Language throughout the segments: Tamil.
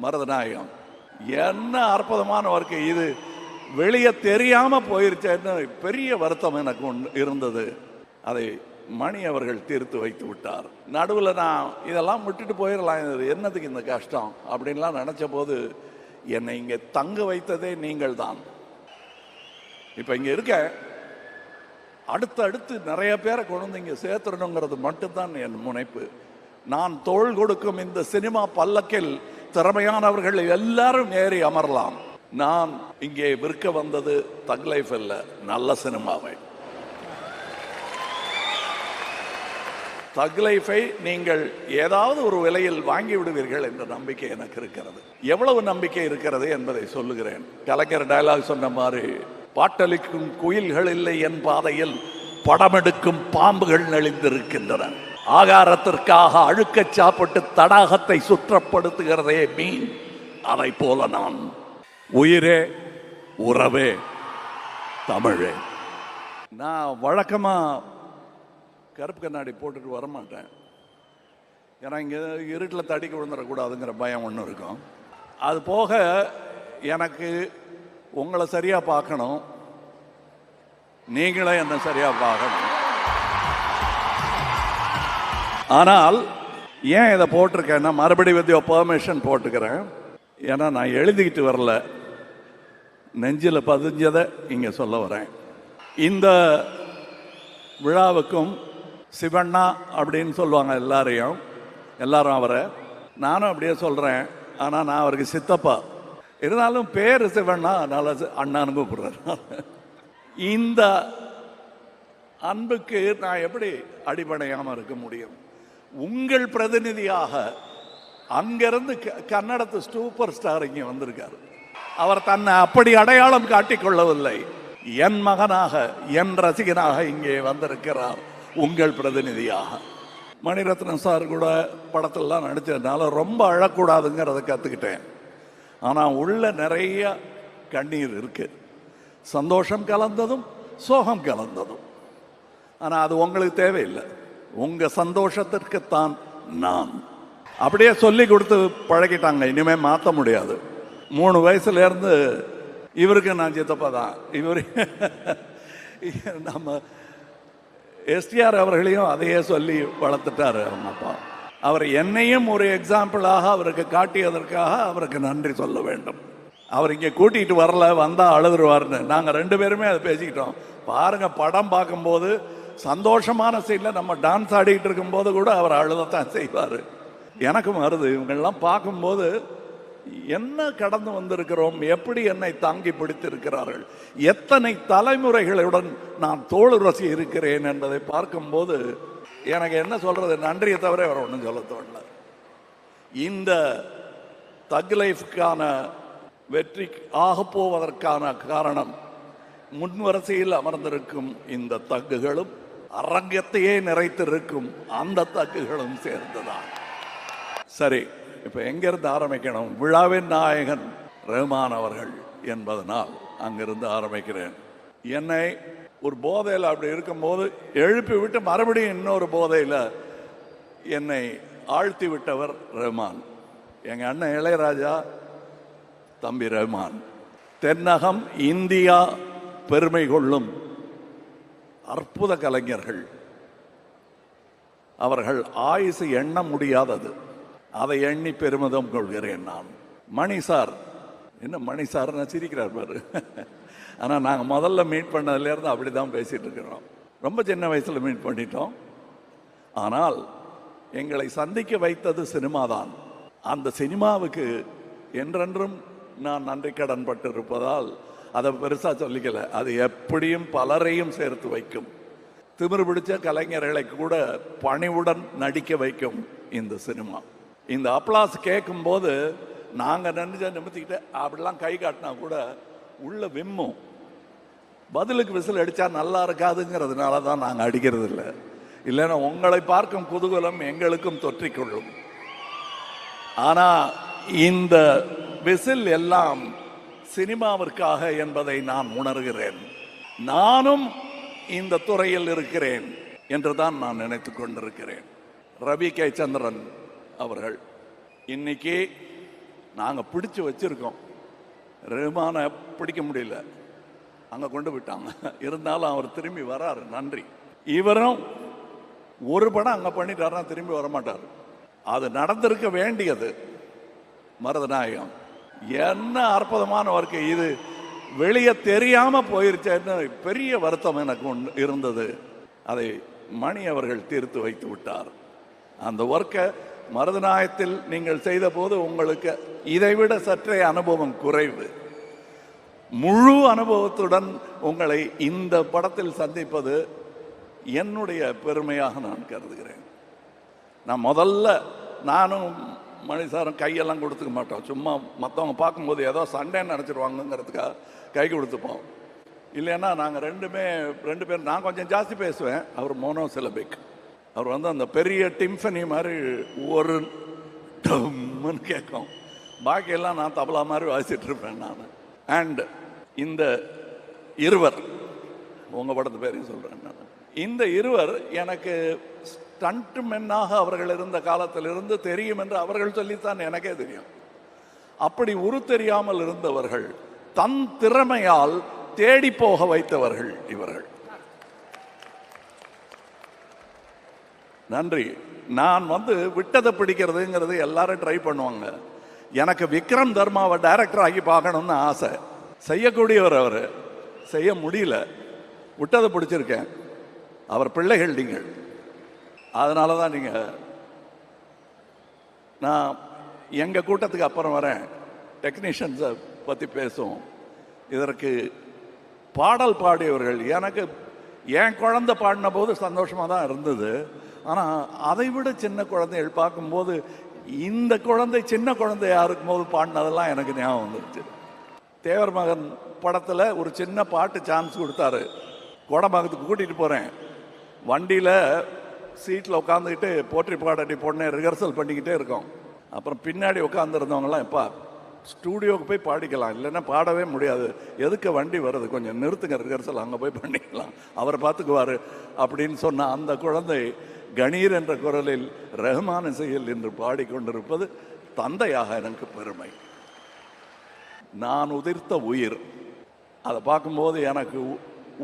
மருதநாயகம். என்ன அற்புதமான வாழ்க்கை இது! வெளியே தெரியாம போயிருச்சேன்னு பெரிய வருத்தம் எனக்கு இருந்தது. அதை மணி அவர்கள் தீர்த்து வைத்து விட்டார். நடுவில் நான் இதெல்லாம் விட்டுட்டு போயிடலாம், என்னதுக்கு இந்த கஷ்டம் அப்படின்லாம் நினைச்ச போது என்னை இங்கே தங்க வைத்ததே நீங்கள் தான். இப்போ இங்கே இருக்க அடுத்து நிறைய பேரை கொண்டு வந்து இங்கே சேர்த்துடணுங்கிறது மட்டும்தான் என் முனைப்பு. நான் தோள் கொடுக்கும் இந்த சினிமா பல்லக்கில் திறமையானவர்கள் எல்லாரும் ஏறி அமரலாம். நான் இங்கே விற்க வந்தது தக் லைஃப் அல்ல, நல்ல சினிமாவை. தக் லைஃபை நீங்கள் ஏதாவது ஒரு விலையில் வாங்கி விடுவீர்கள் என்ற நம்பிக்கை எனக்கு இருக்கிறது. எவ்வளவு நம்பிக்கை இருக்கிறது என்பதை சொல்லுகிறேன். கலைஞர் டயலாக் சொன்ன மாதிரி, பாட்டளிக்கும் குயில்கள் இல்லை என் பாதையில், படமெடுக்கும் பாம்புகள் நெளிந்திருக்கின்றன. ஆகாரத்திற்காக அழுக்க சாப்பிட்டு தடாகத்தை சுற்றப்படுத்துகிறதே மீன், அதை போல நான். உயிரே உறவே தமிழே. நான் வழக்கமா கருப்பு கண்ணாடி போட்டுட்டு வரமாட்டேன். ஏன்னா இங்கே இருட்டில் தடிக்க விழுந்துடக்கூடாதுங்கிற பயம் ஒன்று இருக்கும். அது போக எனக்கு உங்களை சரியாக பார்க்கணும், நீங்களே என்ன சரியாக பார்க்கணும். ஆனால் ஏன் இதை போட்டிருக்கேன்னா, மறுபடி வித் யுவர் பெர்மிஷன் போட்டுக்கிறேன். ஏன்னா நான் எழுதிக்கிட்டு வரல, நெஞ்சில் பதிஞ்சதை இங்கே சொல்ல வரேன். இந்த விழாவுக்கும் சிவண்ணா அப்படின்னு சொல்லுவாங்க எல்லாரும் அவரை. நானும் அப்படியே சொல்கிறேன். ஆனால் நான் அவருக்கு சித்தப்பா. இருந்தாலும் பேர் சிவண்ணா, அதனால அண்ணான்னு கூப்பிடுறேன். இந்த அன்புக்கு நான் எப்படி அடிபடையாமல் இருக்க முடியும்? உங்கள் பிரதிநிதியாக அங்கிருந்து கன்னடத்து சூப்பர் ஸ்டார் இங்கே வந்திருக்காரு. அவர் தன்னை அப்படி அடையாளம் காட்டிக்கொள்ளவில்லை. என் மகனாக, என் ரசிகனாக இங்கே வந்திருக்கிறார், உங்கள் பிரதிநிதியாக. மணிரத்னம் சார் கூட படத்திலலாம் நடித்ததுனால ரொம்ப அழக்கூடாதுங்கிறத கற்றுக்கிட்டேன். ஆனால் உள்ள நிறைய கண்ணீர் இருக்கு, சந்தோஷம் கலந்ததும் சோகம் கலந்ததும். ஆனால் அது உங்களுக்கு தேவையில்லை. உங்கள் சந்தோஷத்திற்குத்தான் நான். அப்படியே சொல்லி கொடுத்து பழகிட்டாங்க, இனிமே மாற்ற முடியாது. 3 வயசுலேருந்து இவருக்கு நான் சித்தப்பா தான். இவர் நம்ம எஸ்டிஆர் அவர்களையும் அதையே சொல்லி வளர்த்துட்டாரு அவங்க அப்பா. அவர் என்னையும் ஒரு எக்ஸாம்பிளாக அவருக்கு காட்டியதற்காக அவருக்கு நன்றி சொல்ல வேண்டும். அவர் இங்கே கூட்டிகிட்டு வரல, வந்தால் அழுதுருவார்னு நாங்கள் 2 பேருமே அதை பேசிக்கிட்டோம். பாருங்க, படம் பார்க்கும்போது சந்தோஷமான சீனில் நம்ம டான்ஸ் ஆடிக்கிட்டு இருக்கும்போது கூட அவர் அழுதத்தான் செய்வார். எனக்கும் வருது. இவங்கெல்லாம் பார்க்கும்போது என்ன கடந்து வந்திருக்கிறோம், எப்படி என்னை தாங்கி பிடித்திருக்கிறார்கள், எத்தனை தலைமுறைகளுடன் நான் தோளுரசி இருக்கிறேன் என்பதை பார்க்கும்போது எனக்கு என்ன சொல்றது, நன்றியை தவிர வேற ஒன்றும் சொல்ல தோணல. இந்த தக் லைஃப்கான வெற்றி ஆகப்போவதற்கான காரணம் முன்வரிசையில் அமர்ந்திருக்கும் இந்த தக்குகளும் அரங்கத்தையே நிறைத்திருக்கும் அந்த தக்குகளும் சேர்ந்துதான். சரி, இப்போ எங்கிருந்து ஆரம்பிக்கணும்? விழாவின் நாயகன் ரஹ்மான் அவர்கள் என்பதனால் அங்கிருந்து ஆரம்பிக்கிறேன். என்னை ஒரு போதையில் அப்படி இருக்கும்போது எழுப்பி விட்டு மறுபடியும் இன்னொரு போதையில் என்னை ஆழ்த்தி விட்டவர் ரஹ்மான். எங்கள் அண்ணன் இளையராஜா, தம்பி ரஹ்மான். தென்னகம் இந்தியா பெருமை கொள்ளும் அற்புத கலைஞர்கள். அவர்கள் ஆயுசு எண்ண முடியாதது. அதை எண்ணி பெருமிதம் கொள்கிறேன் நான். மணி சார், என்ன மணி சார் சிரிக்கிறார் பாரு. ஆனால் நாங்கள் முதல்ல மீட் பண்ணதுலேருந்து அப்படி தான் பேசிகிட்டு இருக்கிறோம். ரொம்ப சின்ன வயசில் மீட் பண்ணிட்டோம். ஆனால் எங்களை சந்திக்க வைத்தது சினிமா தான். அந்த சினிமாவுக்கு என்றென்றும் நான் நன்றி கடன் பட்டு இருப்பதால் அதை பெருசாக சொல்லிக்கல. அது எப்படியும் பலரையும் சேர்த்து வைக்கும். திமிரு பிடிச்ச கலைஞர்களை கூட பணிவுடன் நடிக்க வைக்கும் இந்த சினிமா. இந்த அப்ளாஸ் கேட்கும் போது நாங்கள் நிமித்திக்கிட்டு அப்படிலாம் கை காட்டினா கூட உள்ள விம்மும். பதிலுக்கு விசில் அடித்தா நல்லா இருக்காதுங்கிறதுனால தான் நாங்கள் அடிக்கிறது இல்லை. இல்லைன்னா உங்களை பார்க்கும் குதூகலம் எங்களுக்கும் தொற்றிக்கொள்ளும். ஆனால் இந்த விசில் எல்லாம் சினிமாவிற்காக என்பதை நான் உணர்கிறேன். நானும் இந்த துறையில் இருக்கிறேன் என்று தான் நான் நினைத்து கொண்டிருக்கிறேன். ரவி கே சந்திரன் அவர்கள் இன்னைக்கு நாங்கள் பிடிச்சு வச்சிருக்கோம். ரஹ்மானை பிடிக்க முடியல, அங்கே கொண்டு விட்டாங்க. இருந்தாலும் அவர் திரும்பி வராரு, நன்றி. இவரும் ஒரு படம் அங்கே பண்ணிட்டாருன்னா திரும்பி வரமாட்டார். அது நடந்திருக்க வேண்டியது. மருதநாயகம் என்ன அற்புதமான வாழ்க்கை இது, வெளியே தெரியாம போயிருச்சேன்னு பெரிய வருத்தம் எனக்கு இருந்தது. அதை மணி அவர்கள் தீர்த்து வைத்து விட்டார். அந்த ஒர்க்கை மருதநாயகத்தில் நீங்கள் செய்த போது உங்களுக்கு இதைவிட சற்றே அனுபவம் குறைவு. முழு அனுபவத்துடன் உங்களை இந்த படத்தில் சந்திப்பது என்னுடைய பெருமையாக நான் கருதுகிறேன். நான் முதல்ல நானும் மணிசாரும் கையெல்லாம் கொடுத்துக்க மாட்டோம். சும்மா மற்றவங்க பார்க்கும்போது ஏதோ சண்டைன்னு நினச்சிருவாங்கங்கிறதுக்காக கை கொடுத்துப்போம். இல்லைன்னா நாங்கள் ரெண்டு பேர், நான் கொஞ்சம் ஜாஸ்தி பேசுவேன், அவர் மோனோசிலபிக். அவர் அந்த பெரிய டிம்ஃபனி மாதிரி ஒரு டம்னு கேட்கும், பாக்கியெல்லாம் நான் தபலா மாதிரி வாசிட்டு இருப்பேன் நான். அண்ட் இந்த இருவர், உங்கள் படத்து பேரையும் சொல்கிறேன் நான், இந்த இருவர் எனக்கு ஸ்டண்ட் மென்னாக அவர்கள் இருந்த காலத்திலிருந்து தெரியும் என்று அவர்கள் சொல்லித்தான் எனக்கே தெரியும். அப்படி உரு தெரியாமல் இருந்தவர்கள் தன் திறமையால் தேடி போக வைத்தவர்கள் இவர்கள். நன்றி. நான் விட்டதை பிடிக்கிறதுங்கிறது எல்லாரும் ட்ரை பண்ணுவாங்க. எனக்கு விக்ரம் தர்மாவை டைரக்டர் ஆகி பார்க்கணும்னு ஆசை. செய்யக்கூடியவர் அவர், செய்ய முடியல. விட்டதை பிடிச்சிருக்கேன். அவர் பிள்ளைகள் நீங்கள். அதனால தான் நீங்கள், நான் எங்கள் கூட்டத்துக்கு அப்புறம் வரேன், டெக்னீஷியன்ஸை பற்றி பேசுவோம். இதற்கு பாடல் பாடியவர்கள், எனக்கு என் குழந்தை பாடின போது சந்தோஷமாக தான் இருந்தது. ஆனால் அதை விட சின்ன குழந்தைகள் பார்க்கும்போது, இந்த குழந்தை சின்ன குழந்தையா இருக்கும்போது பாடினதெல்லாம் எனக்கு ஞாபகம் வந்துருச்சு. தேவர் மகன் படத்தில் ஒரு சின்ன பாட்டு சான்ஸ் கொடுத்தாரு. கோடம்பாக்கத்துக்கு கூட்டிகிட்டு போகிறேன், வண்டியில் சீட்டில் உட்காந்துக்கிட்டு போற்றி பாடட்டி பொண்ணை ரிஹர்சல் பண்ணிக்கிட்டே இருக்கோம். அப்புறம் பின்னாடி உட்காந்துருந்தவங்களாம், எப்பா ஸ்டூடியோவுக்கு போய் பாடிக்கலாம், இல்லைன்னா பாடவே முடியாது, எதுக்கு வண்டி வருது, கொஞ்சம் நிறுத்துங்க, ரிஹர்சல் அங்கே போய் பண்ணிக்கலாம், அவர் பார்த்துக்குவார் அப்படின்னு சொன்ன அந்த குழந்தை கணீர் என்ற குரலில் ரஹ்மான் இசையில் என்று பாடிக்கொண்டிருப்பது தந்தையாக எனக்கு பெருமை. நான் உதிர்த்த உயிர், அதை பார்க்கும்போது எனக்கு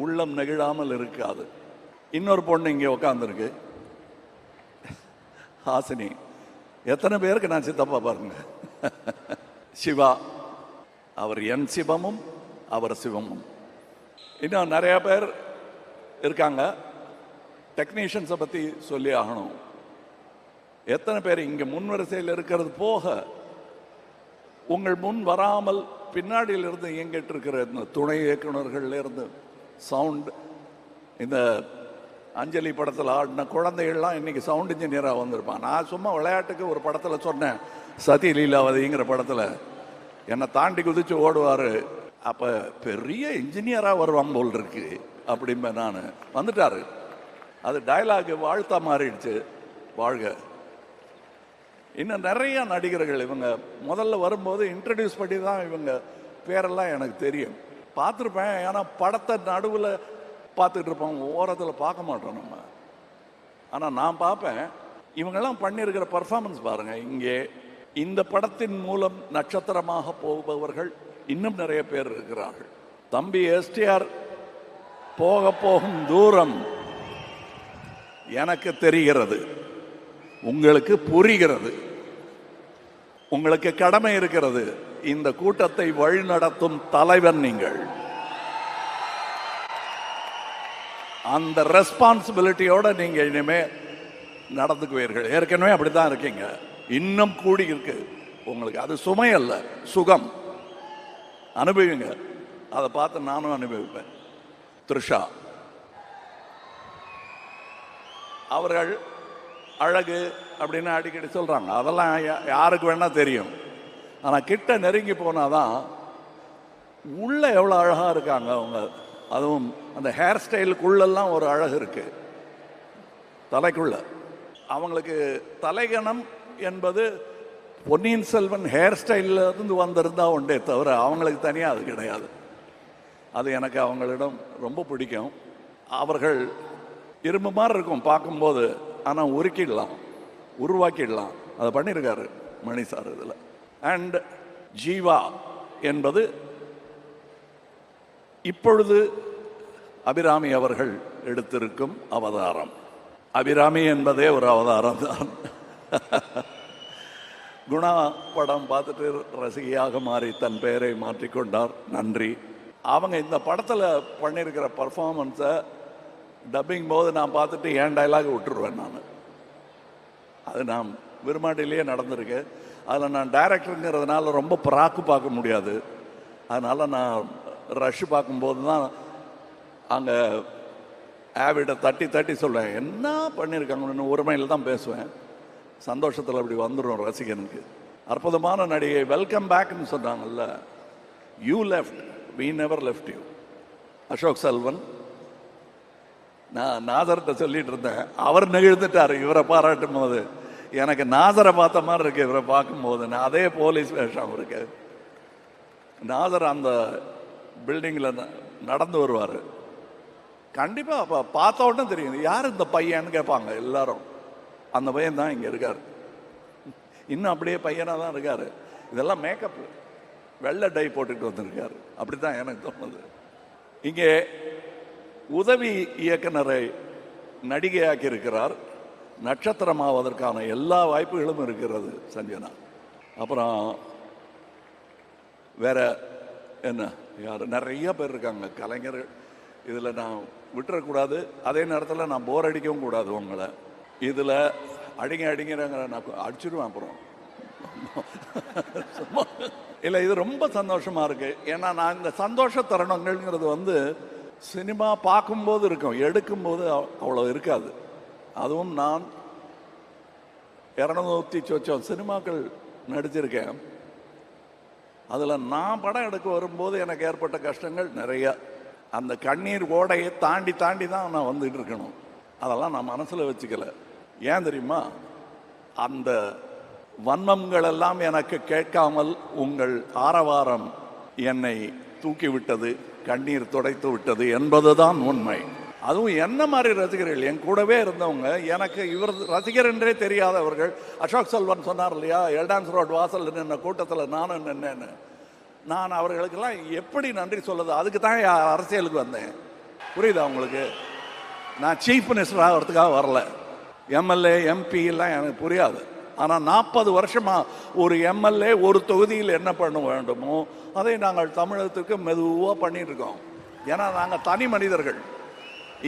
உள்ளம் நெகிழாமல் இருக்காது. இன்னொரு பொண்ணு இங்கே உட்காந்துருக்கு, ஹாசினி. எத்தனை பேருக்கு நான் சித்தப்பா பாருங்க. சிவா, அவர் என் சிவமும் அவர் சிவமும். இன்னும் நிறைய பேர் இருக்காங்க. டெக்னீஷியன்ஸை பற்றி சொல்லி ஆகணும். எத்தனை பேர் இங்கே முன்வரிசையில் இருக்கிறது போக, உங்கள் முன் வராமல் பின்னாடியிலிருந்து இயங்கிட்டு இருக்கிற இந்த துணை இயக்குநர்கள்லேருந்து சவுண்ட், இந்த அஞ்சலி படத்தில் ஆடின குழந்தைகள்லாம் இன்னைக்கு சவுண்ட் இன்ஜினியராக வந்திருப்பான். நான் சும்மா விளையாட்டுக்கு ஒரு படத்தில் சொன்னேன், சதி லீலாவதிங்கிற படத்தில் என்னை தாண்டி குதிச்சு ஓடுவார், அப்போ பெரிய இன்ஜினியராக வருவாங்க போல் இருக்கு அப்படின்பேன் நான். வந்துட்டார். அது டயலாக் வாழ்த்தா மாறிடுச்சு, வாழ்க. இன்னும் நிறைய நடிகர்கள் இவங்க முதல்ல வரும்போது இன்ட்ரடியூஸ் பண்ணி தான் இவங்க பேரெல்லாம் எனக்கு தெரியும், பார்த்துருப்பேன். ஏன்னா படத்தை நடுவில் பார்த்துட்டு இருப்போம், ஓரத்தில் பார்க்க மாட்டோம் நம்ம. ஆனால் நான் பார்ப்பேன், இவங்கெல்லாம் பண்ணியிருக்கிற பர்ஃபார்மன்ஸ் பாருங்கள். இங்கே இந்த படத்தின் மூலம் நட்சத்திரமாக போபவர்கள் இன்னும் நிறைய பேர் இருக்கிறார்கள். தம்பி எஸ்டிஆர் போக போகும் தூரம் எனக்கு தெரிகிறது, உங்களுக்கு புரிகிறது, உங்களுக்கு கடமை இருக்கிறது. இந்த கூட்டத்தை வழிநடத்தும் தலைவன் நீங்கள். அந்த ரெஸ்பான்சிபிலிட்டியோட நீங்க இனிமே நடந்துக்குவீர்கள். ஏற்கனவே அப்படித்தான் இருக்கீங்க, இன்னும் கூடி இருக்கு உங்களுக்கு. அது சுமை அல்ல, சுகம். அனுபவிங்க. அதை பார்த்து நானும் அனுபவிப்பேன். த்ரிஷா அவர்கள் அழகு அப்படின்னு அடிக்கடி சொல்றாங்க, அதெல்லாம் யாருக்கு வேணா தெரியும். ஆனா கிட்ட நெருங்கி போனாதான் உள்ள எவ்வளவு அழகா இருக்காங்க அவங்க. அதுவும் அந்த ஹேர் ஸ்டைலுக்குள்ளெல்லாம் ஒரு அழகு இருக்கு, தலைக்குள்ள. அவங்களுக்கு தலைகணம் என்பது பொன்னியின் செல்வன் ஹேர் ஸ்டைல்ல இருந்து வந்திருந்தா உண்டே தவிர அவங்களுக்கு தனியாக அது கிடையாது. அது எனக்கு அவங்களிடம் ரொம்ப பிடிக்கும். அவர்கள் இரும்பு மாதிரி இருக்கும் பார்க்கும்போது, ஆனால் உருக்கிடலாம், உருவாக்கிடலாம். அதை பண்ணியிருக்காரு மணி சார் இதில். அண்ட் ஜீவா என்பது இப்பொழுது அபிராமி அவர்கள் எடுத்திருக்கும் அவதாரம். அபிராமி என்பதே ஒரு அவதாரம் தான். குணா படம் பார்த்துட்டு ரசிகையாக மாறி தன் பெயரை மாற்றிக்கொண்டார். நன்றி. அவங்க இந்த படத்தில் பண்ணியிருக்கிற பர்ஃபார்மன்ஸை டப்பிங் போது நான் பார்த்துட்டு என் டைலாக் விட்டுருவேன். அது நான் விரும்மாட்டிலேயே நடந்திருக்கு. அதில் நான் டைரக்டருங்கிறதுனால ரொம்ப பராக்கு பார்க்க முடியாது. அதனால் நான் ரஷ் பார்க்கும்போது தான் அங்கே ஆவிட தட்டி தட்டி சொல்லுவேன், என்ன பண்ணியிருக்காங்கன்னு ஒரு மையில் தான் பேசுவேன். சந்தோஷத்தில் அப்படி வந்துடும் ரசிகனுக்கு. அற்புதமான நடிகை, வெல்கம் பேக்னு சொன்னாங்கல்ல. You left, we never left you. Ashok Selvan. நான் நாசர்கிட்ட சொல்லிட்டு இருந்தேன், அவர் நெகிழ்ந்துட்டார் இவரை பாராட்டும் போது. எனக்கு நாசரை பார்த்த மாதிரி இருக்கு இவரை பார்க்கும்போது. நான் அதே போலீஸ் வேஷம் இருக்கு. நாசர் அந்த பில்டிங்கில் நடந்து வருவார். கண்டிப்பாக அப்போ பார்த்த உடனே தெரியும் யார் இந்த பையன்னு கேட்பாங்க எல்லாரும். அந்த பையன் தான் இங்கே இருக்கார். இன்னும் அப்படியே பையனாக தான் இருக்கார். இதெல்லாம் மேக்கப், வெள்ளை டை போட்டுட்டு வந்திருக்காரு. அப்படி தான் எனக்கு தோணுது. இங்கே உதவி இயக்குனரை நடிகையாக்கி இருக்கிறார். நட்சத்திரமாவதற்கான எல்லா வாய்ப்புகளும் இருக்கிறது சஞ்சனா. அப்புறம் வேற என்ன, யார் நிறைய பேர் இருக்காங்க கலைஞர்கள். இதில் நான் விட்டுறக்கூடாது. அதே நேரத்தில் நான் போர் அடிக்கவும் கூடாது உங்களை. இதில் அடிங்கிறாங்க, நான் அடிச்சிடுவேன் அப்புறம். இல்லை, இது ரொம்ப சந்தோஷமா இருக்கு. ஏன்னா நான் இந்த சந்தோஷ தருணங்கள்ங்கிறது சினிமா பார்க்கும்போது இருக்கும், எடுக்கும்போது அவ்வளோ இருக்காது. அதுவும் நான் 200 சொச்சம் சினிமாக்கள் நடிச்சிருக்கேன். அதில் நான் படம் எடுக்க வரும்போது எனக்கு ஏற்பட்ட கஷ்டங்கள் நிறைய. அந்த கண்ணீர் ஓடையை தாண்டி தாண்டி தான் நான் வந்துட்டு இருக்கணும். அதெல்லாம் நான் மனசில் வச்சுக்கல. ஏன் தெரியுமா? அந்த வன்மங்கள் எல்லாம் எனக்கு கேட்காமல் உங்கள் ஆரவாரம் என்னை தூக்கி விட்டது, கண்ணீர் துடைத்து விட்டது என்பதுதான் உண்மை. அதுவும் என்ன மாதிரி ரசிகர்கள், என் கூடவே இருந்தவங்க, எனக்கு இவர் ரசிகர் என்றே தெரியாதவர்கள். அசோக் செல்வன் சொன்னார் இல்லையா, எல்டான்ஸ் ரோட் வாசல் நின்ன கூட்டத்தில் நானும் நின்னேன்னு. நான் அவர்களுக்கெல்லாம் எப்படி நன்றி சொல்லுது? அதுக்கு தான் அரசியலுக்கு வந்தேன். புரியுதா உங்களுக்கு? நான் சீஃப் மினிஸ்டர் ஆகிறதுக்காக வரல. எம்எல்ஏ எம்பி எல்லாம் எனக்கு புரியாது. ஆனால் 40 வருஷமா ஒரு எம்எல்ஏ ஒரு தொகுதியில் என்ன பண்ண வேண்டுமோ அதை நாங்கள் தமிழகத்துக்கு மெதுவாக பண்ணிட்டு இருக்கோம். ஏன்னா நாங்கள் தனி மனிதர்கள்.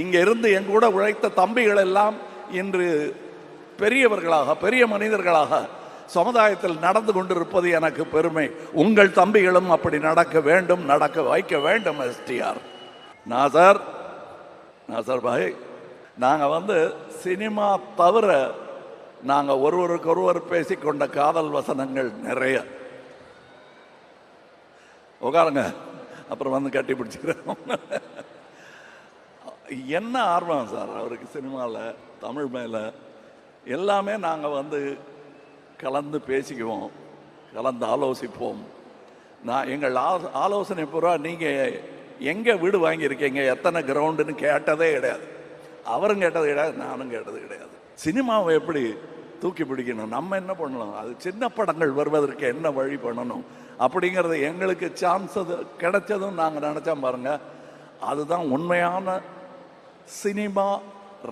இங்கே இருந்து எங்க கூட உழைத்த தம்பிகள் எல்லாம் இன்று பெரியவர்களாக, பெரிய மனிதர்களாக சமுதாயத்தில் நடந்து கொண்டிருப்பது எனக்கு பெருமை. உங்கள் தம்பிகளும் அப்படி நடக்க வேண்டும், நடக்க வைக்க வேண்டும். எஸ்டிஆர் நாசர் பாய், நாங்கள் சினிமா தவிர நாங்கள் ஒருவருக்கொருவர் பேசிக்கொண்ட காதல் வசனங்கள் நிறைய. உட்காருங்க, அப்புறம் கட்டி பிடிச்சிக்கிறோம். என்ன ஆர்வம் சார் அவருக்கு சினிமாவில், தமிழ் மேலே எல்லாமே. நாங்கள் கலந்து பேசிக்குவோம், கலந்து ஆலோசிப்போம். நான் எங்கள் ஆலோசனை பூரா நீங்கள் எங்கே வீடு வாங்கியிருக்கீங்க, எத்தனை கிரவுண்டுன்னு கேட்டதே கிடையாது. அவரும் கேட்டது கிடையாது, நானும் கேட்டது கிடையாது. சினிமாவை எப்படி தூக்கி பிடிக்கணும், நம்ம என்ன பண்ணலாம், அது சின்ன படங்கள் வருவதற்கு என்ன வழி பண்ணணும் அப்படிங்கிறது எங்களுக்கு சான்ஸ் கிடைச்சதும் நாங்கள் நினச்சோம் பாருங்க. அதுதான் உண்மையான சினிமா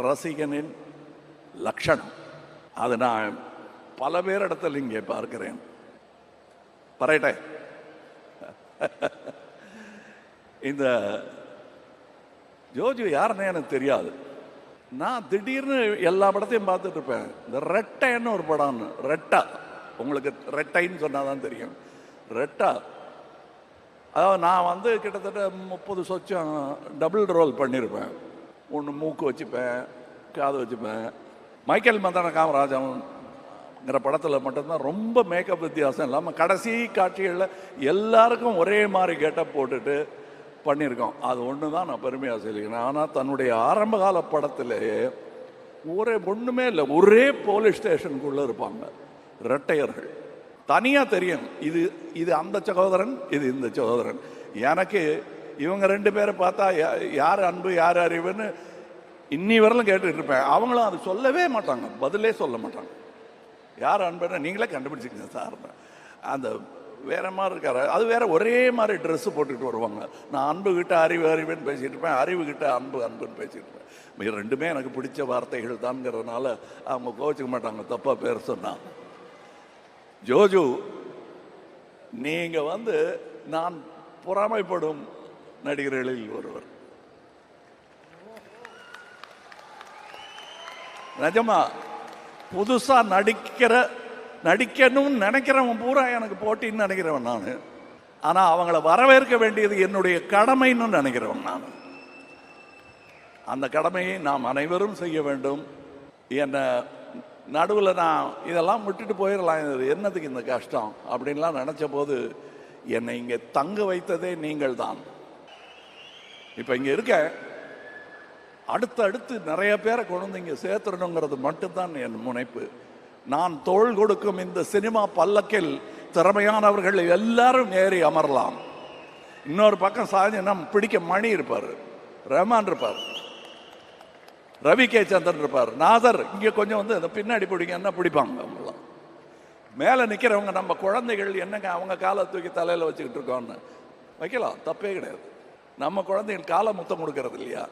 ரசிகனின் லட்சணம். அது நான் பல பேரிடத்தில் இங்கே பார்க்கிறேன். பரைட்டே இந்த ஜோஜு யாருன்னு எனக்கு தெரியாது. நான் திடீர்னு எல்லா படத்தையும் பார்த்துட்டு இருப்பேன். இந்த ரெட்டைன்னு ஒரு படம், ரெட்டா, உங்களுக்கு ரெட்டைன்னு சொன்னாதான் தெரியும். ரெட்டா, அதாவது நான் கிட்டத்தட்ட 30 சொச்சம் டபுள் ரோல் பண்ணியிருப்பேன். ஒன்று மூக்கு வச்சுப்பேன், காது வச்சுப்பேன். மைக்கேல் மதன காமராஜங்கிற படத்தில் மட்டும்தான் ரொம்ப மேக்கப் வித்தியாசம் இல்லாமல் கடைசி காட்சிகளில் எல்லாருக்கும் ஒரே மாதிரி கெட்டப் போட்டுட்டு பண்ணியிருக்கோம். அது ஒன்று தான் நான் பெருமையாக சொல்லிக்கிறேன். ஆனால் தன்னுடைய ஆரம்ப கால படத்திலேயே ஒன்றுமே இல்லை, ஒரே போலீஸ் ஸ்டேஷனுக்குள்ளே இருப்பாங்க ரெட்டையர்கள். தனியாக தெரியும், இது அந்த சகோதரன், இது இந்த சகோதரன். எனக்கு இவங்க 2 பேரை பார்த்தா யார் அன்பு யார் அறிவுன்னு இன்னி வரலும் கேட்டுட்டு இருப்பேன். அவங்களும் அது சொல்லவே மாட்டாங்க, பதிலே சொல்ல மாட்டாங்க. யார் அன்புன்னு நீங்களே கண்டுபிடிச்சிக்கங்க சார். அந்த வேற மாதிரி இருக்காரு. அது வேற ஒரே மாதிரி ட்ரெஸ் போட்டுக்கிட்டு வருவாங்க. நான் அன்பு கிட்ட அறிவு அறிவுன்னு பேசிட்டு இருப்பேன், அறிவு கிட்ட அன்பு அன்புன்னு பேசிட்டு இருப்பேன். ரெண்டுமே எனக்கு பிடிச்ச வார்த்தைகள் தான்ங்கிறதுனால அவங்க கோச்சிக்க மாட்டாங்க தப்பா பேர் சொன்னா. ஜோஜு, நீங்க நான் பொறாமைப்படும் நடிகர்களில் ஒருவர். நிஜமா புதுசா நடிக்கணும்னு நினைக்கிறவன் பூரா எனக்கு போட்டின்னு நினைக்கிறவன் நான். ஆனா அவங்கள வரவேற்க வேண்டியது என்னுடைய கடமைன்னு நினைக்கிறவன் நான். அந்த கடமையை நாம் அனைவரும் செய்ய வேண்டும். என்ன நடுவில் நான் இதெல்லாம் விட்டுட்டு போயிடலாம், என்னதுக்கு இந்த கஷ்டம் அப்படின்லாம் நினைச்ச போது என்னை இங்கே தங்க வைத்ததே நீங்கள் தான். இப்போ இங்கே இருக்க அடுத்து நிறைய பேரை கொண்டு இங்கே சேர்த்துடணுங்கிறது மட்டும்தான் என் முனைப்பு. நான் தோள் கொடுக்கும் இந்த சினிமா பல்லக்கில் திறமையானவர்கள் எல்லாரும் ஏறி அமரலாம். இன்னொரு பக்கம் சாஞ்சனம் பிடிக்க மணி இருப்பார், ரஹ்மான் இருப்பார், ரவி கே சந்திரன் இருப்பார், நாதர் இங்கே கொஞ்சம் அந்த பின்னாடி பிடிங்கன்னா பிடிப்பாங்க. அவங்களாம் மேலே நிற்கிறவங்க நம்ம குழந்தைகள் என்னங்க அவங்க காலை தூக்கி தலையில் வச்சுக்கிட்டு இருக்கோன்னு வைக்கலாம், தப்பே கிடையாது. நம்ம குழந்தைகள் காலை முத்தம் கொடுக்கறது இல்லையா,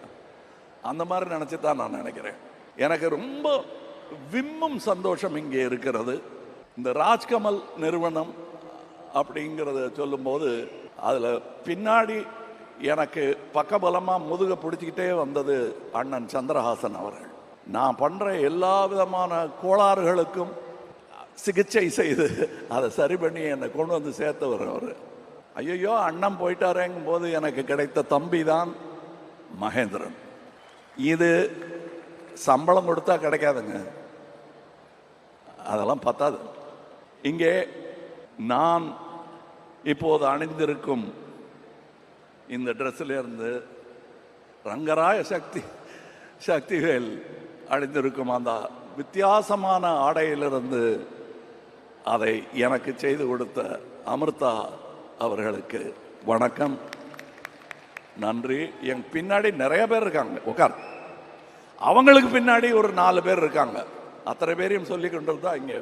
அந்த மாதிரி நினச்சி தான் நான் நினைக்கிறேன். எனக்கு ரொம்ப விம்மும் சந்தோஷம் இங்கே இருக்கிறது. இந்த ராஜ்கமல் நிறுவனம் அப்படிங்கிறத சொல்லும்போது அதில் பின்னாடி எனக்கு பக்கபலமாக முதுக பிடிச்சிக்கிட்டே வந்தது அண்ணன் சந்திரஹாசன் அவர்கள். நான் பண்ணுற எல்லா விதமான கோளாறுகளுக்கும் சிகிச்சை செய்து அதை சரி பண்ணி என்னை கொண்டு வந்து சேர்த்தவர் அவர். ஐயோ அண்ணன் போயிட்டாரேங்கும் போது எனக்கு கிடைத்த தம்பி தான் மகேந்திரன். இது சம்பளம் கொடுத்தா கிடைக்காதுங்க, அதெல்லாம் பத்தாது. இங்கே நான் இப்போது அணிந்திருக்கும் இந்த ட்ரெஸ்ஸில் இருந்து ரங்கராய சக்திவேல் அணிந்திருக்கும் அந்த வித்தியாசமான ஆடையிலிருந்து அதை எனக்கு செய்து கொடுத்த அமிர்தா அவர்களுக்கு வணக்கம், நன்றி. என் பின்னாடி நிறைய பேர் இருக்காங்க, உட்கார். அவங்களுக்கு பின்னாடி ஒரு 4 பேர் இருக்காங்க. அத்தனை பேரையும் சொல்லி கொண்டு தான் இங்கே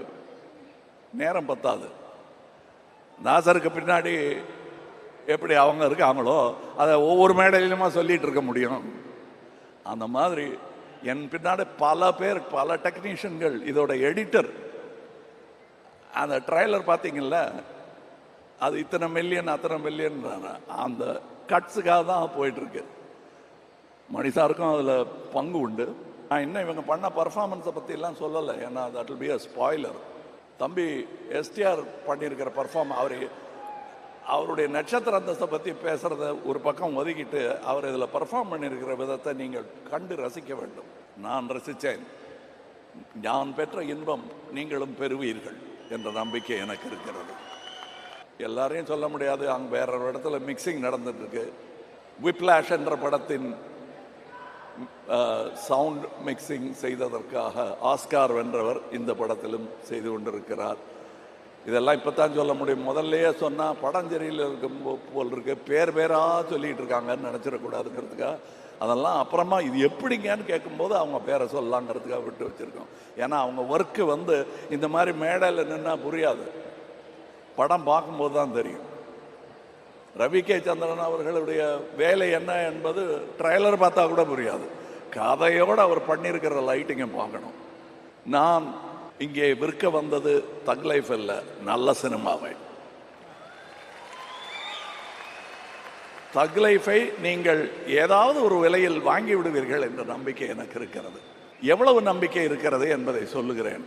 நேரம் பத்தாது. நாசருக்கு பின்னாடி எப்படி அவங்க இருக்காங்களோ அதை ஒவ்வொரு மேடையிலுமா சொல்லிட்டு இருக்க முடியும். அந்த மாதிரி என் பின்னாடி பல பேர், பல டெக்னீஷியன்கள். இதோட எடிட்டர், அந்த ட்ரைலர் பார்த்தீங்கல்ல, அது இத்தனை மில்லியன் அத்தனை மில்லியன் அந்த கட்ஸுக்காக தான் போயிட்டுருக்கு. மணிசாருக்கும் அதில் பங்கு உண்டு. நான் இன்னும் இவங்க பண்ண பர்ஃபார்மன்ஸை பற்றிலாம் சொல்லலை, ஏன்னா that will be a spoiler. தம்பி எஸ்டிஆர் பண்ணியிருக்கிற அவருடைய நட்சத்திர அந்தஸ்தை பற்றி பேசுகிறத ஒரு பக்கம் ஒதுக்கிட்டு அவர் இதில் பர்ஃபார்ம் பண்ணியிருக்கிற விதத்தை நீங்கள் கண்டு ரசிக்க வேண்டும். நான் ரசித்தேன். நான் பெற்ற இன்பம் நீங்களும் பெறுவீர்கள் என்ற நம்பிக்கை எனக்கு இருக்கிறது. எல்லாரையும் சொல்ல முடியாது, அங்கே வேற ஒரு இடத்துல மிக்சிங் நடந்துட்டு இருக்கு. விப்ளாஷ் என்ற படத்தின் சவுண்ட் மிக்சிங் செய்ததற்காக ஆஸ்கார் வென்றவர் இந்த படத்திலும் செய்து கொண்டிருக்கிறார். இதெல்லாம் இப்போ தான் சொல்ல முடியும். முதல்லையே சொன்னால் படஞ்செறியில் இருக்கும் போல் இருக்கு, பேராக சொல்லிகிட்டு இருக்காங்கன்னு நினச்சிடக்கூடாதுங்கிறதுக்காக அதெல்லாம் அப்புறமா இது எப்படிங்கன்னு கேட்கும்போது அவங்க பேரை சொல்லலாங்கிறதுக்காக விட்டு வச்சுருக்கோம். ஏன்னா அவங்க ஒர்க்கு இந்த மாதிரி மேடையில் நின்னா புரியாது, படம் பார்க்கும்போது தான் தெரியும். ரவி கே சந்திரன் அவர்களுடைய வேலை என்ன என்பது ட்ரைலர் பார்த்தா கூட புரியாது. கதையோடு அவர் பண்ணியிருக்கிற லைட்டிங்கை பார்க்கணும். நான் இங்கே விற்க வந்தது தக் லைஃப் அல்ல, நல்ல சினிமாவை. தக் லைஃபை நீங்கள் ஏதாவது ஒரு விலையில் வாங்கி விடுவீர்கள் என்ற நம்பிக்கை எனக்கு இருக்கிறது. எவ்வளவு நம்பிக்கை இருக்கிறது என்பதை சொல்லுகிறேன்.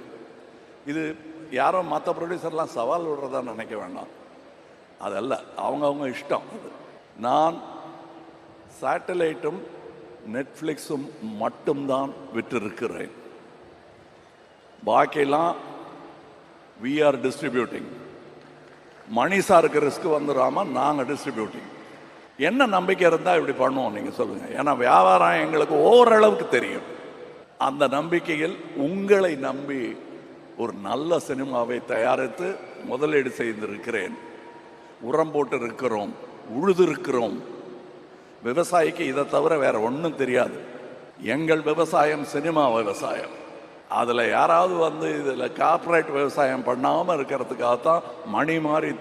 இது யாரோ மற்ற ப்ரொடியூசர்லாம் சவால் விடுறதா நினைக்க வேண்டாம், அதல்ல, அவங்கவுங்க இஷ்டம். நான் சேட்டலைட்டும் நெட்ஃப்ளிக்ஸும் மட்டும்தான் விட்டிருக்கிறேன். பாக்கியெல்லாம் வி ஆர் டிஸ்ட்ரிபியூட்டிங். மணி சாருக்கு ரிஸ்க் வந்துடாமல் நாங்கள் டிஸ்ட்ரிபியூட்டிங். என்ன நம்பிக்கை இருந்தால் இப்படி பண்ணுவோம் நீங்கள் சொல்லுங்கள். ஏன்னா வியாபாரம் எங்களுக்கு ஓரளவுக்கு தெரியும். அந்த நம்பிக்கையில் உங்களை நம்பி ஒரு நல்ல சினிமாவை தயாரித்து முதலீடு செய்திருக்கிறேன். உரம் போட்டு இருக்கிறோம், உழுது இருக்கிறோம். விவசாயிக்கு இதை தவிர வேற ஒன்றும் தெரியாது. எங்கள் விவசாயம் சினிமா விவசாயம். அதில் யாராவது வந்து இதில் கார்ப்பரேட் விவசாயம் பண்ணாமல் இருக்கிறதுக்காகத்தான் மணி மாறி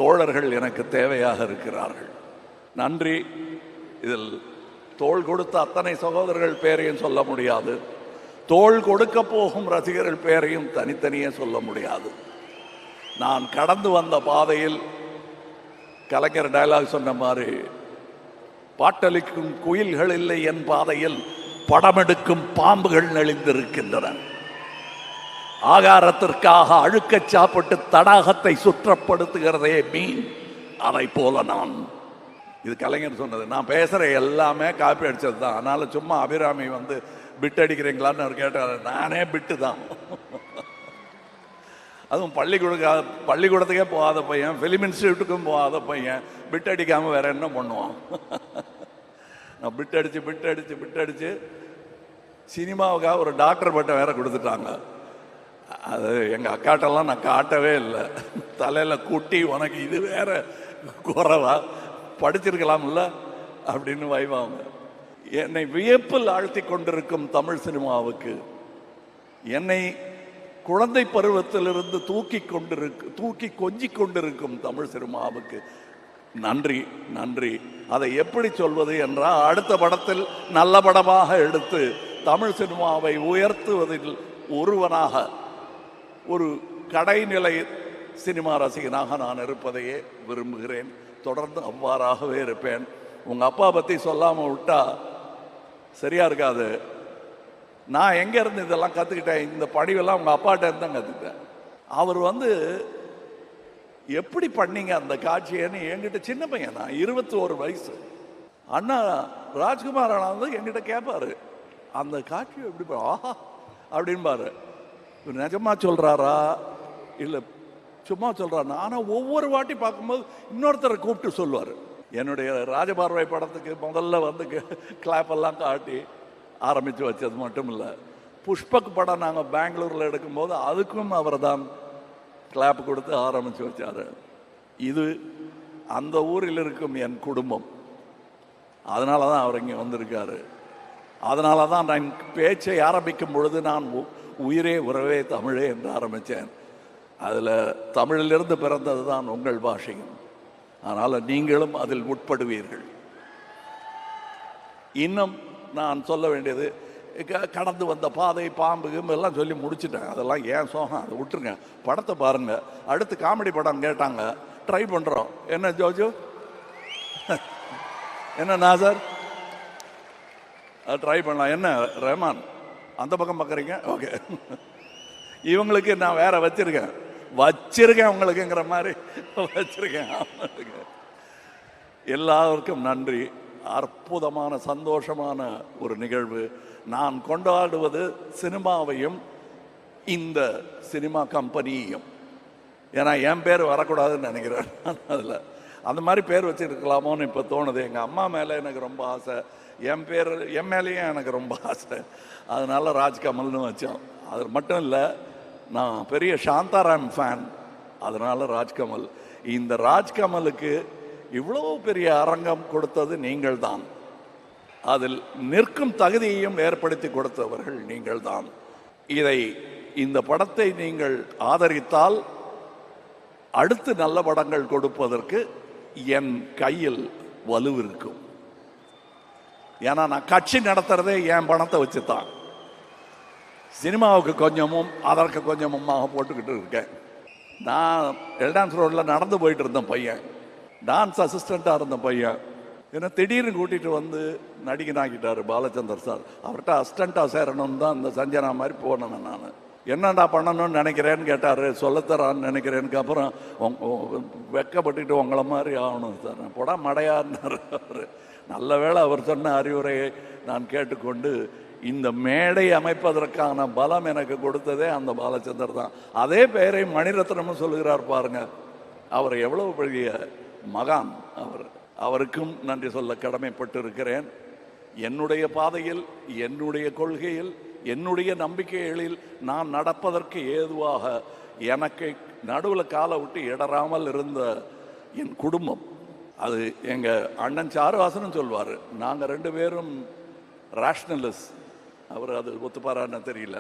தோழர்கள் எனக்கு தேவையாக இருக்கிறார்கள். நன்றி. இதில் தோள் கொடுத்த அத்தனை சகோதரர்கள் பேரையும் சொல்ல முடியாது, தோள் கொடுக்க போகும் ரசிகர்கள் பேரையும் தனித்தனியே சொல்ல முடியாது. நான் கடந்து வந்த பாதையில் கலைஞர் டயலாக் சொன்ன மாதிரி, பாட்டளிக்கும் குயில்கள் இல்லை என் பாதையில், படமெடுக்கும் பாம்புகள் நெளிந்திருக்கின்றன. ஆகாரத்திற்காக அழுக்க சாப்பிட்டு தடாகத்தை சுற்றப்படுத்துகிறதே மீன், அதை போல நான். இது கலைஞர் சொன்னது. நான் பேசுற எல்லாமே காப்பி அடிச்சது தான். அதனால சும்மா அபிராமி வந்து பிட் அடிக்கிறீங்களான்னு அவர் கேட்டார். நானே பிட்டு தான். அதுவும் பள்ளிக்கூடத்துக்கே போகாத பையன், ஃபிலிம் இன்ஸ்டியூட்டுக்கும் போகாத பையன் பிட் அடிக்காம வேற என்ன பண்ணுவான்? நான் பிட் அடிச்சு சினிமாவுக்காக ஒரு டாக்டர் பட்டம் வேற கொடுத்துட்டாங்க. அது எங்க அக்காட்டெல்லாம் நான் காட்டவே இல்லை. தலையில குட்டி, உனக்கு இது வேற குறைவா, படிச்சிருக்கலாம்ல அப்படின்னு வைவாங்க. என்னை வியப்பில் ஆழ்த்தி கொண்டிருக்கும் தமிழ் சினிமாவுக்கு, என்னை குழந்தை பருவத்திலிருந்து தூக்கி கொஞ்சிக் கொண்டிருக்கும் தமிழ் சினிமாவுக்கு நன்றி, நன்றி. அதை எப்படி சொல்வது என்றால், அடுத்த படத்தில் நல்ல படமாக எடுத்து தமிழ் சினிமாவை உயர்த்துவதில் ஒருவனாக, ஒரு கடைநிலை சினிமா ரசிகனாக நான் இருப்பதையே விரும்புகிறேன். தொடர்ந்து அவ்வாறாகவே இருப்பேன். உங்க அப்பா பத்தி சொல்லாம விட்டா சரியா இருக்காது. நான் எங்க இருந்து இதெல்லாம் கத்துக்கிட்டேன்? இந்த பணிவெல்லாம் உங்க அப்பாட்ட இருந்து தான் கத்துக்கிட்டேன். அவர் வந்து எப்படி பண்ணீங்க அந்த காட்சியன்னு என்கிட்ட, சின்ன பையன் நான், 21 வயசு. அண்ணா ராஜ்குமார் அண்ணா வந்து என்கிட்ட கேட்பாரு, அந்த காட்சி எப்படி ஆஹா அப்படின்பாரு. நிஜமா சொல்றாரா இல்லை சும்மா சொல்றாரு? ஆனால் ஒவ்வொரு வாட்டி பார்க்கும்போது இன்னொருத்தரை கூப்பிட்டு சொல்லுவார். என்னுடைய ராஜபார்வை படத்துக்கு முதல்ல வந்து கிளாப் எல்லாம் காட்டி ஆரம்பித்து வச்சது மட்டும் இல்லை, புஷ்பக் படம் நாங்கள் பெங்களூரில் எடுக்கும்போது அதுக்கும் அவர் தான் கிளாப் கொடுத்து ஆரம்பித்து வச்சார். இது அந்த ஊரில் இருக்கும் என் குடும்பம். அதனால தான் அவர் இங்கே வந்திருக்காரு. அதனால தான் நான் பேச்சை ஆரம்பிக்கும் பொழுது நான் உயிரே உறவே தமிழே என்று ஆரம்பித்தேன். அதில் தமிழிலிருந்து பிறந்தது தான் உங்கள் பாஷையும். அதனால் நீங்களும் அதில் உட்படுவீர்கள். இன்னும் நான் சொல்ல வேண்டியது, கடந்து வந்த பாதை, பாம்பு எல்லாம் சொல்லி முடிச்சுட்டேன். அதெல்லாம் ஏன் சோகம், அதை விட்டுருங்க. படத்தை பாருங்க. அடுத்து காமெடி படம் கேட்டாங்க, ட்ரை பண்ணுறோம். என்ன ஜோஜோ, என்ன நாசர், ட்ரை பண்ணலாம். என்ன ரஹ்மான் அந்த பக்கம் பார்க்குறீங்க? ஓகே, இவங்களுக்கு நான் வேற வச்சிருக்கேன் உங்களுக்குங்கிற மாதிரி வச்சிருக்கேன். எல்லாருக்கும் நன்றி. அற்புதமான சந்தோஷமான ஒரு நிகழ்வு. நான் கொண்டாடுவது சினிமாவையும் இந்த சினிமா கம்பெனியையும். ஏன்னா என் பேர் வரக்கூடாதுன்னு நினைக்கிறேன். அதில் அந்த மாதிரி பேர் வச்சுருக்கலாமோன்னு இப்போ தோணுது. எங்கள் அம்மா மேலே எனக்கு ரொம்ப ஆசை, என் மேலேயும் எனக்கு ரொம்ப ஆசை. அதனால ராஜ்கமல்னு வச்சோம். அது மட்டும் இல்லை, நான் பெரிய சாந்தாராம் ஃபேன், அதனால ராஜ்கமல். இந்த ராஜ்கமலுக்கு இவ்வளோ பெரிய அரங்கம் கொடுத்தது நீங்கள் தான். அதில் நிற்கும் தகுதியையும் ஏற்படுத்தி கொடுத்தவர்கள் நீங்கள் தான். இந்த படத்தை நீங்கள் ஆதரித்தால் அடுத்து நல்ல படங்கள் கொடுப்பதற்கு என் கையில் வலு இருக்கும். ஏன்னா நான் கட்சி நடத்துறதே என் பணத்தை வச்சு தான். சினிமாவுக்கு கொஞ்சமும் அதற்கு கொஞ்சமுமாக போட்டுக்கிட்டு இருக்கேன். நான் எல்டான்ஸ் ரோடில் நடந்து போயிட்டு இருந்தேன் பையன், டான்ஸ் அசிஸ்டண்ட்டாக இருந்த பையன். ஏன்னா திடீர்னு கூட்டிகிட்டு வந்து நடிகனாக்கிட்டார் பாலச்சந்தர் சார். அவர்கிட்ட அசிஸ்டண்ட்டாக சேரணும்னு தான் இந்த சஞ்சனா மாதிரி போனேன். நான் என்னடா பண்ணணும்னு நினைக்கிறேன்னு கேட்டார். சொல்லத்தரான்னு நினைக்கிறேனுக்கு அப்புறம் வெக்கப்பட்டுக்கிட்டு உங்களை மாதிரி ஆகணும் சார், போடா மடையாருன்னார் அவர். நல்ல வேளை அவர் சொன்ன அறிவுரையை நான் கேட்டுக்கொண்டு இந்த மேடை அமைப்பதற்கான பலம் எனக்கு கொடுத்ததே அந்த பாலச்சந்தர் தான். அதே பெயரை மணிரத்னமும் சொல்லுகிறார் பாருங்க. அவர் எவ்வளவு பெரிய மகான். அவருக்கும் நன்றி சொல்ல கடமைப்பட்டு இருக்கிறேன். என்னுடைய பாதையில், என்னுடைய கொள்கையில், என்னுடைய நம்பிக்கைகளில் நான் நடப்பதற்கு ஏதுவாக எனக்கு நடுவில் காலை விட்டு இடராமல் இருந்த என் குடும்பம். அது எங்கள் அண்ணன் சாருவாசனும் சொல்வார், நாங்கள் 2 பேரும் ரேஷ்னலிஸ்ட். அவர் அது ஒத்துப்பாரான்னு தெரியல.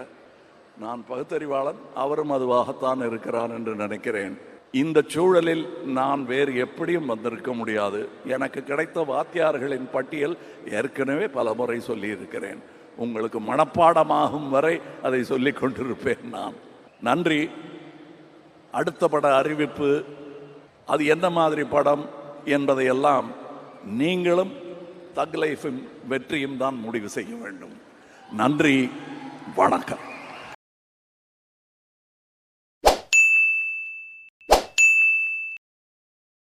நான் பகுத்தறிவாளன், அவரும் அதுவாகத்தான் இருக்கிறார் என்று நினைக்கிறேன். இந்த சூழலில் நான் வேறு எப்படியும் வந்திருக்க முடியாது. எனக்கு கிடைத்த வாத்தியார்களின் பட்டியல் ஏற்கனவே பல முறை சொல்லியிருக்கிறேன். உங்களுக்கு மனப்பாடமாகும் வரை அதை சொல்லிக் கொண்டிருப்பேன் நான். நன்றி. அடுத்த பட அறிவிப்பு, அது என்ன மாதிரி படம் என்பதையெல்லாம் நீங்களும் தக் லைஃபும் வெற்றியும் தான் முடிவு செய்ய வேண்டும். நன்றி, வணக்கம்.